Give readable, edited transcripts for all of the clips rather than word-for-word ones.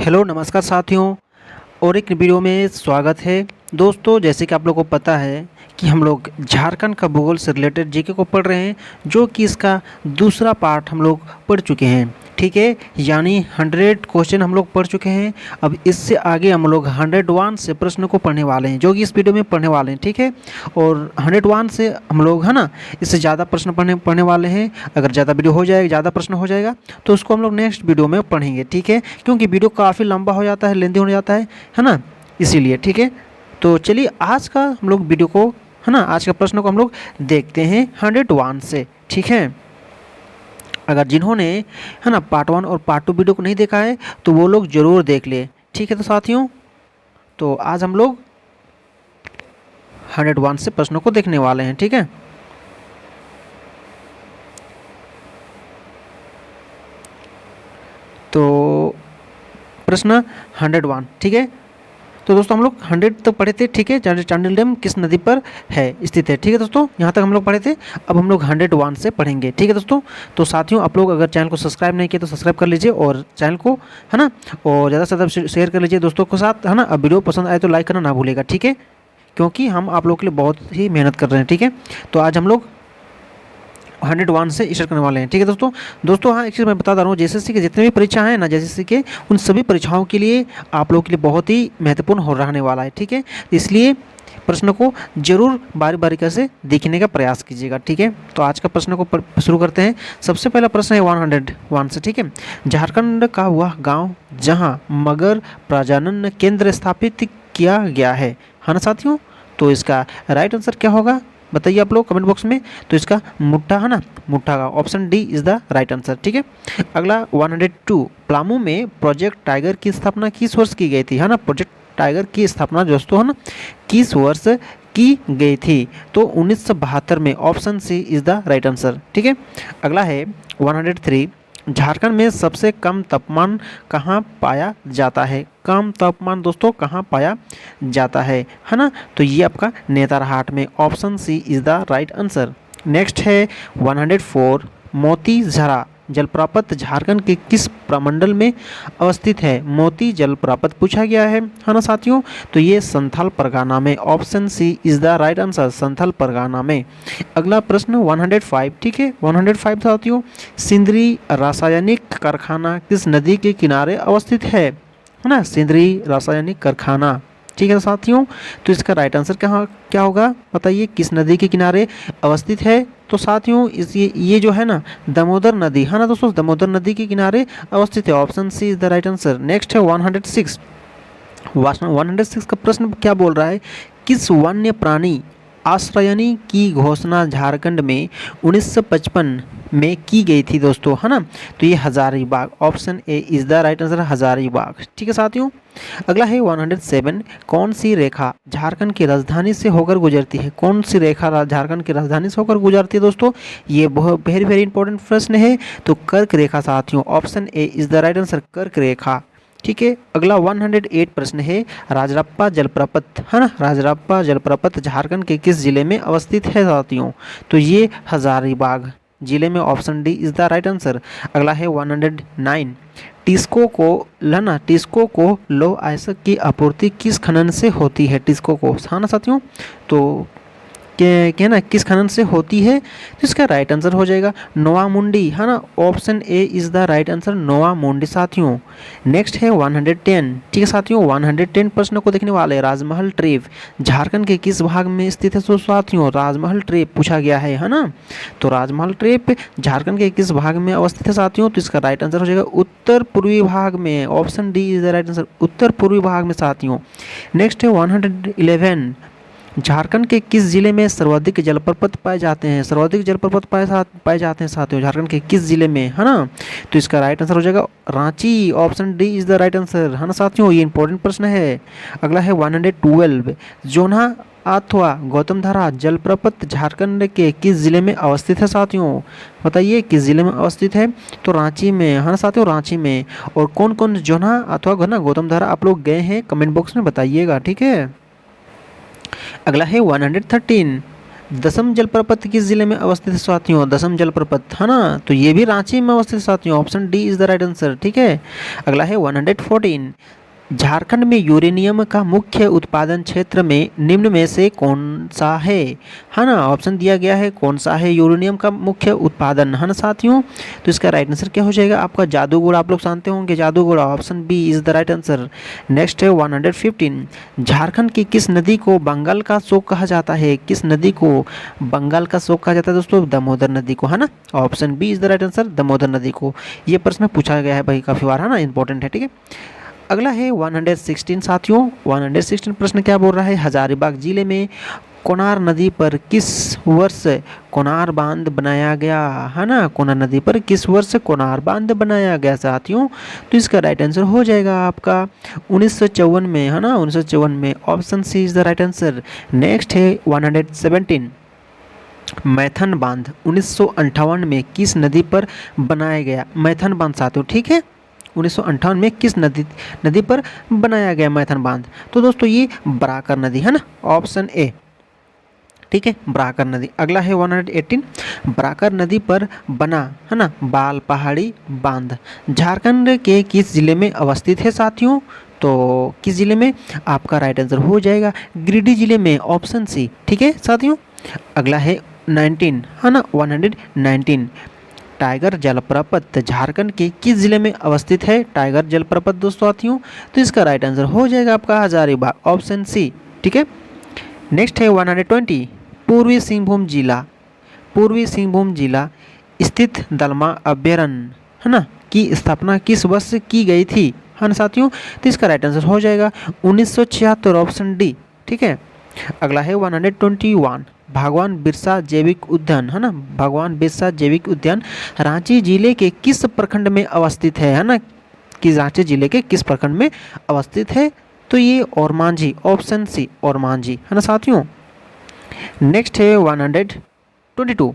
Hello नमस्कार साथियों। और एक वीडियो में स्वागत है। दोस्तों, जैसे कि आप लोगों को पता है कि हम लोग झारखंड का भूगोल से रिलेटेड जीके को पढ़ रहे हैं, जो कि इसका दूसरा पार्ट हम लोग पढ़ चुके हैं। ठीक है, यानी 100 क्वेश्चन हम लोग पढ़ चुके हैं। अब इससे आगे हम लोग 101 से प्रश्न को पढ़ने वाले हैं, जो कि इस वीडियो में पढ़ने वाले हैं। ठीक है, और 101 से हम लोग है ना, इससे ज़्यादा प्रश्न पढ़ने वाले हैं। अगर ज़्यादा वीडियो हो जाएगा, ज़्यादा प्रश्न हो जाएगा, तो उसको हम लोग नेक्स्ट वीडियो में पढ़ेंगे। ठीक है, क्योंकि वीडियो काफ़ी लंबा हो जाता है, लेंथी हो जाता है ना, इसीलिए। ठीक है, तो चलिए आज का हम लोग वीडियो को, है ना, आज का प्रश्न को हम लोग देखते हैं 101 से। ठीक है, अगर जिन्होंने, है ना, पार्ट 1 और पार्ट 2 वीडियो को नहीं देखा है तो वो लोग ज़रूर देख ले। ठीक है, तो साथियों, तो आज हम लोग 101 से प्रश्नों को देखने वाले हैं। ठीक है, तो प्रश्न 101। ठीक है, तो दोस्तों हम लोग 100 तक पढ़े थे। ठीक है, चांडिल डैम किस नदी पर है स्थित है। ठीक है दोस्तों, यहाँ तक हम लोग पढ़े थे। अब हम लोग 101 से पढ़ेंगे। ठीक है दोस्तों, तो साथियों, आप लोग अगर चैनल को सब्सक्राइब नहीं किए तो सब्सक्राइब कर लीजिए, और चैनल को, है ना, और ज़्यादा से ज़्यादा शेयर कर लीजिए दोस्तों के साथ, है ना। अब वीडियो पसंद आए तो लाइक करना ना भूलेगा। ठीक है, क्योंकि हम आप लोगों के लिए बहुत ही मेहनत कर रहे हैं। ठीक है, तो आज हम लोग 101 से स्टार्ट करने वाले हैं। ठीक है दोस्तों, हाँ, एक चीज़ मैं बता रहा हूँ, जेएसएससी के जितने भी परीक्षा हैं ना, जेएसएससी के उन सभी परीक्षाओं के लिए आप लोगों के लिए बहुत ही महत्वपूर्ण हो रहने वाला है। ठीक है, इसलिए प्रश्न को जरूर बारी बारी से देखने का प्रयास कीजिएगा। ठीक है, तो आज का प्रश्न को शुरू करते हैं। सबसे पहला प्रश्न है 101 से। ठीक है, झारखंड का वह गाँव जहाँ मगर प्रजनन केंद्र स्थापित किया गया है ना साथियों। तो इसका राइट आंसर क्या होगा, बताइए आप लोग कमेंट बॉक्स में। तो इसका मुट्ठा, है ना, मुट्ठा का option D is the right answer. ठीक है, अगला 102, पलामू में प्रोजेक्ट टाइगर की स्थापना किस वर्ष की गई थी, है ना। प्रोजेक्ट टाइगर की स्थापना दोस्तों, है ना, किस वर्ष की गई थी। तो 1972 में, option C is the right answer. ठीक है, अगला है 103, झारखंड में सबसे कम तापमान कहाँ पाया जाता है। कम तापमान दोस्तों कहाँ पाया जाता है ना। तो ये आपका नेतरहाट में, option C is the right answer. Next है 104, मोतीझरा जलप्रपात झारखंड के किस प्रमंडल में अवस्थित है। मोती जलप्रपात पूछा गया है ना साथियों। तो ये संथाल परगना में, option C is the right answer, Santhal Pargana में। अगला प्रश्न 105। ठीक है, 105 साथियों, सिंदरी रासायनिक कारखाना किस नदी के किनारे अवस्थित है ना। सिंदरी रासायनिक कारखाना। ठीक है साथियों, तो इसका राइट आंसर क्या होगा, बताइए, किस नदी के किनारे अवस्थित है। तो साथियों, ये जो है ना, दामोदर नदी, है ना दोस्तों, दामोदर नदी के किनारे अवस्थित है, option C is the right answer. Next है 106। 106 का प्रश्न क्या बोल रहा है, किस वन्य प्राणी आश्रयनी की घोषणा झारखंड में 1955 में की गई थी दोस्तों, है ना। तो ये Hazaribagh, option A is the right answer, Hazaribagh. ठीक है साथियों, अगला है 107, कौन सी रेखा झारखंड की राजधानी से होकर गुजरती है। कौन सी रेखा झारखंड की राजधानी से होकर गुजरती है दोस्तों, ये बहुत वेरी वेरी इंपॉर्टेंट प्रश्न है। तो कर्क रेखा साथियों, option A is the right answer, कर्क रेखा। ठीक है, अगला 108 प्रश्न है, राजरप्पा जलप्रपात, है ना, राजरप्पा जलप्रपात झारखंड के किस जिले में अवस्थित है साथियों। तो ये हजारीबाग जिले में, option D is the right answer. अगला है 109, टिस्को को लौह अयस्क की आपूर्ति किस खनन से होती है। टिस्को को, हाँ ना साथियों, तो क्या ना, किस खनन से होती है। तो इसका राइट आंसर हो जाएगा नोवा मुंडी, है ना, option A is the right answer, Noamundi साथियों। नेक्स्ट है 110। ठीक है साथियों, 110 प्रश्न को देखने वाले, राजमहल ट्रेप झारखंड के किस भाग में स्थित है। तो साथियों, राजमहल ट्रेप पूछा गया है ना। तो राजमहल ट्रेप झारखंड के किस भाग में अवस्थित है साथियों। तो इसका राइट आंसर हो जाएगा उत्तर पूर्वी भाग में, option D is the right answer, उत्तर पूर्वी भाग में साथियों। नेक्स्ट है 111, झारखंड के किस जिले में सर्वाधिक जलप्रपात पाए जाते हैं। सर्वाधिक जलप्रपात पाए जाते हैं साथियों, झारखंड के किस जिले में, है ना। तो इसका राइट आंसर हो जाएगा Ranchi, option D is the right answer, है ना साथियों। ये इंपॉर्टेंट प्रश्न है। अगला है 112, जोन्हा अथवा गौतमधारा जलप्रपात झारखंड के किस जिले में अवस्थित है साथियों। बताइए किस जिले में अवस्थित है। तो रांची में, है ना साथियों, रांची में। और कौन कौन जोन्हा अथवा गौतमधारा आप लोग गए हैं, कमेंट बॉक्स में बताइएगा। ठीक है, अगला है 113, दसम जलप्रपात किस जिले में अवस्थित है साथियों? दसम जलप्रपात है ना, तो ये भी रांची में अवस्थित है साथियों। Option D is the right answer. ठीक है, अगला है 114। झारखंड में यूरेनियम का मुख्य उत्पादन क्षेत्र में निम्न में से कौन सा है ना? ऑप्शन दिया गया है कौन सा है यूरेनियम का मुख्य उत्पादन, है ना साथियों? तो इसका राइट आंसर क्या हो जाएगा आपका? जादूगोड़ा। आप लोग जानते होंगे Jaduguda. Option B is the right answer. Next है 115। झारखंड की किस नदी को बंगाल का शोक कहा जाता है? किस नदी को बंगाल का शोक कहा जाता है दोस्तों? दामोदर नदी को, है ना? Option B is the right answer, Damodar नदी को। ये प्रश्न पूछा गया है भाई काफ़ी बार, है ना, इंपॉर्टेंट है। ठीक है, अगला है 116 साथियों। 116 प्रश्न क्या बोल रहा है? हजारीबाग जिले में कोनार नदी पर किस वर्ष कोनार बांध बनाया गया, है ना? कोनार नदी पर किस वर्ष कोनार बांध बनाया गया साथियों? तो इसका राइट आंसर हो जाएगा आपका 1954 में, है ना? 1954 में। Option C is the right answer. Next है 117। मैथन बांध 1958 में किस नदी पर बनाया गया? मैथन बांध साथियों, ठीक है, 1958 में किस नदी पर बनाया गया मैथन बांध? तो दोस्तों ये बराकर नदी, है ना? ऑप्शन ए। ठीक है, बराकर नदी। अगला है 118। बराकर नदी पर बना, है ना, बाल पहाड़ी बांध झारखंड के किस जिले में अवस्थित है साथियों? तो किस जिले में? आपका राइट आंसर हो जाएगा गिरिडीह जिले में। Option C. ठीक है साथियों, अगला है 19, है ना, 119। टाइगर जलप्रपात झारखंड के किस जिले में अवस्थित है? टाइगर जलप्रपात दोस्तों साथियों, तो इसका राइट आंसर हो जाएगा आपका हजारीबाग। Option C. ठीक है, नेक्स्ट है 120। पूर्वी सिंहभूम जिला, पूर्वी सिंहभूम जिला स्थित दलमा अभ्यारण्य, है ना, की स्थापना किस वर्ष की गई थी, है ना साथियों? तो इसका राइट आंसर हो जाएगा 1976। Option D. ठीक है, अगला है 121। भगवान बिरसा जैविक उद्यान, है ना, भगवान बिरसा जैविक उद्यान रांची जिले के किस प्रखंड में अवस्थित है ना? कि रांची जिले के किस प्रखंड में अवस्थित है? तो ये ओरमांझी। ऑप्शन सी, ओरमांझी, है ना साथियों। नेक्स्ट है 122।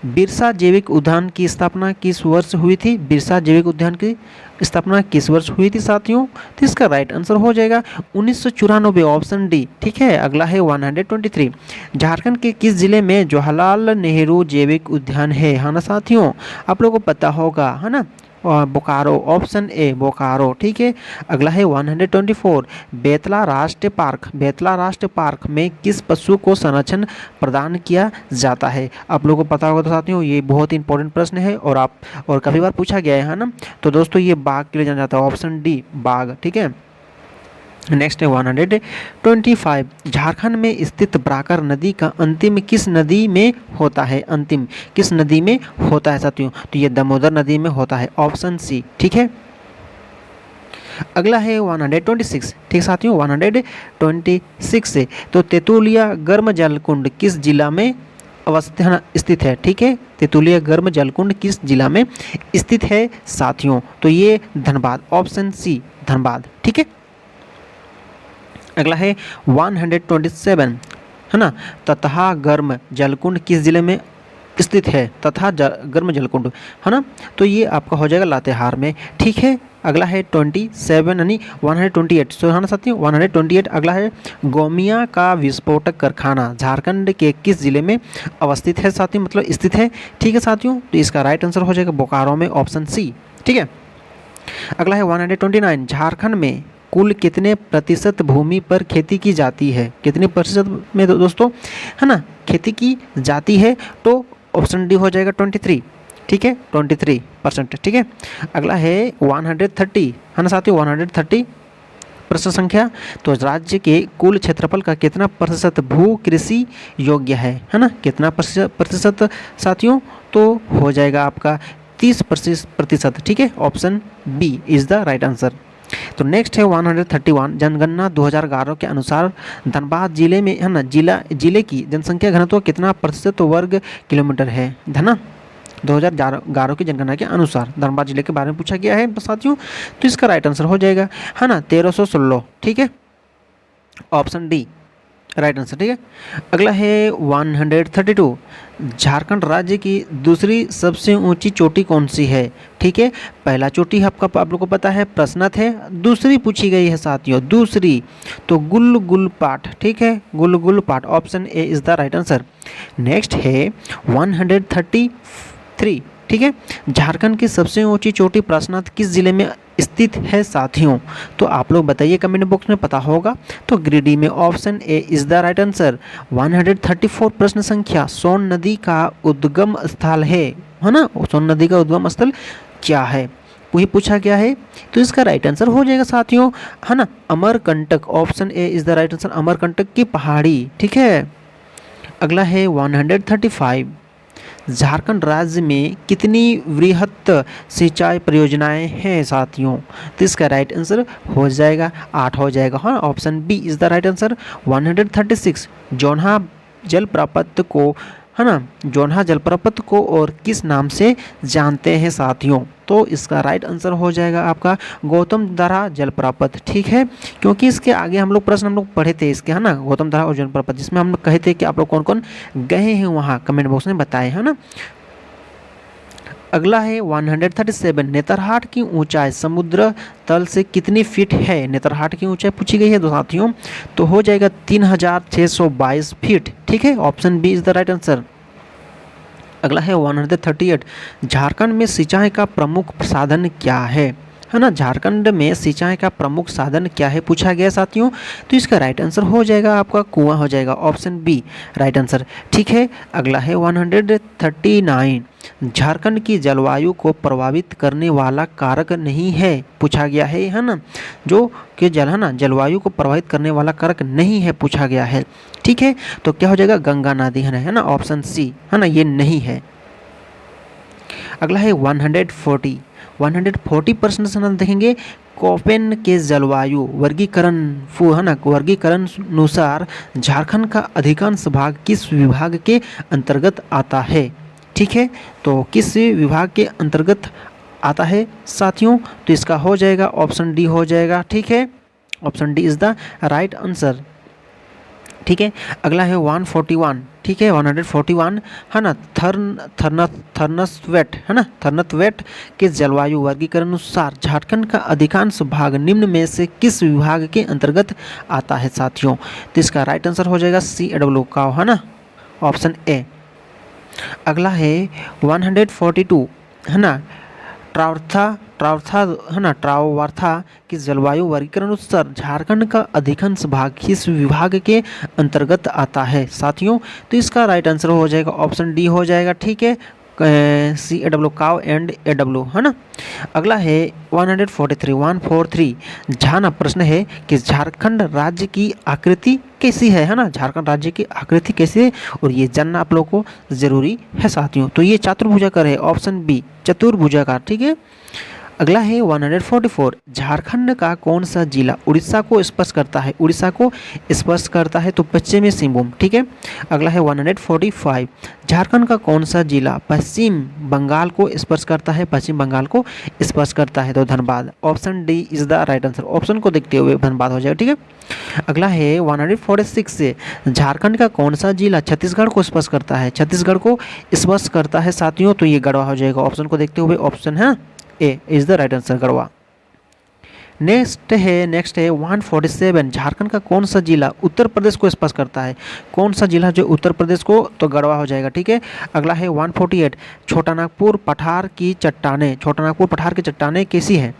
बिरसा जैविक उद्यान की स्थापना किस वर्ष हुई थी? बिरसा जैविक उद्यान की स्थापना किस वर्ष हुई थी साथियों? तो इसका राइट आंसर हो जाएगा 1994। Option D. ठीक है, अगला है 123। झारखंड के किस जिले में जवाहरलाल नेहरू जैविक उद्यान है ना साथियों? आप लोगों को पता होगा, है ना, बोकारो। Option A, Bokaro. ठीक है, अगला है 124। बेतला राष्ट्रीय पार्क, बेतला राष्ट्रीय पार्क में किस पशु को संरक्षण प्रदान किया जाता है? आप लोगों को पता होगा तो साथियों ये बहुत इंपॉर्टेंट प्रश्न है और काफ़ी बार पूछा गया है ना? तो दोस्तों ये बाघ के लिए जाना जाता है। ऑप्शन डी, बाघ। ठीक है, नेक्स्ट है 125। झारखंड में स्थित बराकर नदी का अंतिम किस नदी में होता है? अंतिम किस नदी में होता है साथियों? तो ये दामोदर नदी में होता है। Option C. ठीक है, अगला है 126। ठीक साथियों, 126 से तो तेतुलिया गर्म जलकुंड किस जिला में स्थित है? ठीक है, तेतुलिया गर्म जलकुंड किस जिला में स्थित है साथियों? तो ये धनबाद। Option C, Dhanbad. ठीक है, अगला है 127, है ना, ततहा गर्म जलकुंड किस जिले में स्थित है? तथा गर्म जलकुंड, है ना, तो ये आपका हो जाएगा लातेहार में। ठीक है, अगला है 27 यानी 128। सो है ना साथियों 128। अगला है गोमिया का विस्फोटक कारखाना झारखंड के किस जिले में अवस्थित है साथियों? मतलब स्थित है। ठीक है साथियों, तो इसका राइट आंसर हो जाएगा बोकारो में। Option C. ठीक है, अगला है 129। झारखंड में कुल कितने प्रतिशत भूमि पर खेती की जाती है? कितने प्रतिशत में दोस्तों, है ना, खेती की जाती है? तो ऑप्शन डी हो जाएगा 23। ठीक है, 23%। ठीक है, अगला है 130, है ना साथियों 130 प्रश्न संख्या। तो राज्य के कुल क्षेत्रफल का कितना प्रतिशत भू कृषि योग्य है ना? कितना प्रतिशत साथियों? तो हो जाएगा आपका 30%। ठीक है, option B is the right answer. तो नेक्स्ट है 131। जनगणना 2011 के अनुसार धनबाद जिले में, है ना, जिले की जनसंख्या घनत्व कितना प्रतिशत वर्ग किलोमीटर है? धना 2011 की जनगणना के अनुसार धनबाद जिले के बारे में पूछा गया है साथियों। तो इसका राइट आंसर हो जाएगा, है ना, 1316। ठीक है, ऑप्शन डी। राइट आंसर, ठीक है। अगला है 132, झारखंड राज्य की दूसरी सबसे ऊंची चोटी कौन सी है? ठीक है, पहला चोटी आपका आप लोग को पता है प्रश्नत है, दूसरी पूछी गई है साथियों, दूसरी तो गुलगुलपाट, ठीक है, Gulgulpat, option A is the right answer. Next है 133, ठीक है, झारखंड की सबसे ऊंची चोटी प्रश्नत किस जिले में स्थित है साथियों? तो आप लोग बताइए कमेंट बॉक्स में, पता होगा तो गिरिडीह में, option A is the right answer. 134 प्रश्न संख्या, सोन नदी का उद्गम स्थल है ना, सोन नदी का उद्गम स्थल क्या है, वही पूछा गया है। तो इसका राइट आंसर हो जाएगा साथियों, है ना, Amarkantak, option A is the right answer, Amarkantak की पहाड़ी, ठीक है। अगला है 135, झारखंड राज्य में कितनी वृहत सिंचाई परियोजनाएं हैं साथियों? तो इसका राइट आंसर हो जाएगा 8 हो जाएगा, हाँ, option B is the right answer. 136, Jonha जलप्रपात को, है ना, जोन्हा जलप्रपात को और किस नाम से जानते हैं साथियों? तो इसका राइट आंसर हो जाएगा आपका गौतम धारा जलप्रपात, ठीक है, क्योंकि इसके आगे हम लोग प्रश्न हम लोग पढ़े थे इसके, है ना, गौतम धारा और जलप्रपात, जिसमें हम लोग कहे थे कि आप लोग कौन कौन गए हैं वहाँ, कमेंट बॉक्स में बताए, है ना। अगला है 137, नेतरहाट की ऊंचाई समुद्र तल से कितनी फीट है? नेतरहाट की ऊंचाई पूछी गई है साथियों, तो हो जाएगा 3622 फीट, ठीक है, option B is the right answer. अगला है 138, झारखंड में सिंचाई का प्रमुख साधन क्या है ना, झारखंड में सिंचाई का प्रमुख साधन क्या है पूछा गया साथियों। तो इसका राइट आंसर हो जाएगा आपका कुआं हो जाएगा, ऑप्शन बी राइट आंसर, ठीक है। अगला है 139, झारखंड की जलवायु को प्रभावित करने वाला कारक नहीं है पूछा गया है ना, जो कि है ना, जलवायु को प्रभावित करने वाला कारक नहीं है पूछा गया है, ठीक है। तो क्या हो जाएगा, गंगा नदी है ना, ऑप्शन सी, है ना, ये नहीं है। अगला है 140 प्रश्न देखेंगे, कोपेन के जलवायु वर्गीकरण है ना, वर्गीकरण अनुसार झारखंड का अधिकांश भाग किस विभाग के अंतर्गत आता है? ठीक है, तो किस विभाग के अंतर्गत आता है साथियों? तो इसका हो जाएगा ऑप्शन डी हो जाएगा, ठीक है, option D is the right answer, ठीक है। अगला है 141, ठीक है, 141 है ना, थर्नसवेट है ना, थर्नसवेट के जलवायु वर्गीकरण अनुसार झारखंड का अधिकांश भाग निम्न में से किस विभाग के अंतर्गत आता है साथियों? तो इसका राइट आंसर हो जाएगा CW का, है ना, ऑप्शन ए। अगला है 142 है ना, ट्रावर्था है ना, ट्रावर्था की जलवायु वर्गीकरण अनुसार झारखंड का अधिकांश भाग किस विभाग के अंतर्गत आता है साथियों? तो इसका राइट आंसर हो जाएगा ऑप्शन डी हो जाएगा, ठीक है, CW काव एंड AW, है ना। अगला है 143 जहाँ ना प्रश्न है कि झारखंड राज्य की आकृति कैसी है ना, झारखंड राज्य की आकृति कैसी है, और ये जानना आप लोगों को जरूरी है साथियों। तो ये चतुर्भुजाकार है, ऑप्शन बी चतुर्भुजाकार, ठीक है। अगला है 144, झारखंड का कौन सा जिला उड़ीसा को स्पर्श करता है? उड़ीसा को स्पर्श करता है तो पश्चिमी सिंहभूम, ठीक है। अगला है 145, झारखंड का कौन सा जिला पश्चिम बंगाल को स्पर्श करता है? पश्चिम बंगाल को स्पर्श करता है तो Dhanbad, option D is the right answer, option को देखते हुए धनबाद हो जाएगा, ठीक है। अगला है 146 से, झारखंड का कौन सा जिला छत्तीसगढ़ को स्पर्श करता है? छत्तीसगढ़ को स्पर्श करता है साथियों, तो ये गढ़वा हो जाएगा, ऑप्शन को देखते हुए ऑप्शन है A is the right answer, Garhwa. Next है 147, झारखंड का कौन सा जिला उत्तर प्रदेश को स्पर्श करता है? कौन सा जिला जो उत्तर प्रदेश को, तो गढ़वा हो जाएगा, ठीक है। अगला है 148, छोटा नागपुर पठार की चट्टानें कैसी है?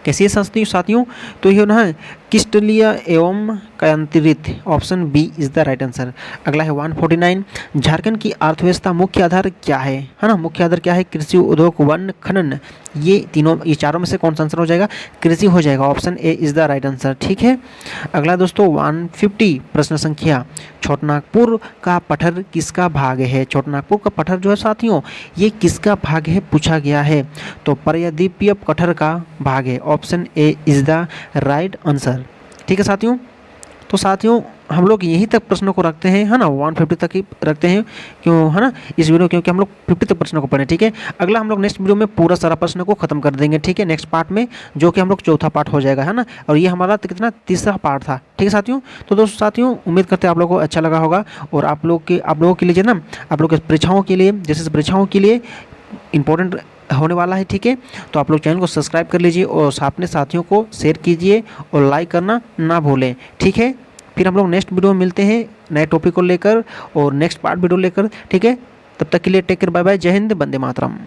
कैसी है साथियों? तो ये ना क्रिस्टलीय एवं कायांतरित, option B is the right answer. अगला है 149, झारखंड की अर्थव्यवस्था मुख्य आधार क्या है ना, मुख्य आधार क्या है? कृषि, उद्योग, वन, खनन, ये चारों में से कौन सा आंसर हो जाएगा? कृषि हो जाएगा, option A is the right answer, ठीक है। अगला दोस्तों 150 प्रश्न संख्या, छोटानागपुर का पठार किसका भाग है? छोटानागपुर का पठार जो है साथियों, ये किसका भाग है पूछा गया है? तो प्रायद्वीपीय पठार का भाग है, option A is the right answer, ठीक है साथियों। तो साथियों हम लोग यहीं तक प्रश्नों को रखते हैं, है ना, 150 तक ही रखते हैं, क्यों, है ना, इस वीडियो, क्योंकि हम लोग 50 तक प्रश्नों को पढ़ें, ठीक है। अगला हम लोग नेक्स्ट वीडियो में पूरा सारा प्रश्न को खत्म कर देंगे, ठीक है, नेक्स्ट पार्ट में, जो कि हम लोग चौथा पार्ट हो जाएगा, है ना। और ये हमारा कितना तीसरा पार्ट था, ठीक है साथियों। तो दोस्तों साथियों, उम्मीद करते हैं आप लोगों को अच्छा लगा होगा, और आप लोगों के लिए जो ना, आप लोग के परीक्षाओं के लिए, जैसे परीक्षाओं के लिए इंपॉर्टेंट होने वाला है, ठीक है। तो आप लोग चैनल को सब्सक्राइब कर लीजिए और अपने साथियों को शेयर कीजिए और लाइक करना ना भूलें, ठीक है। फिर हम लोग नेक्स्ट वीडियो में मिलते हैं नए टॉपिक को लेकर और नेक्स्ट पार्ट वीडियो लेकर, ठीक है। तब तक के लिए टेक केयर, बाय बाय, जय हिंद, वंदे मातरम।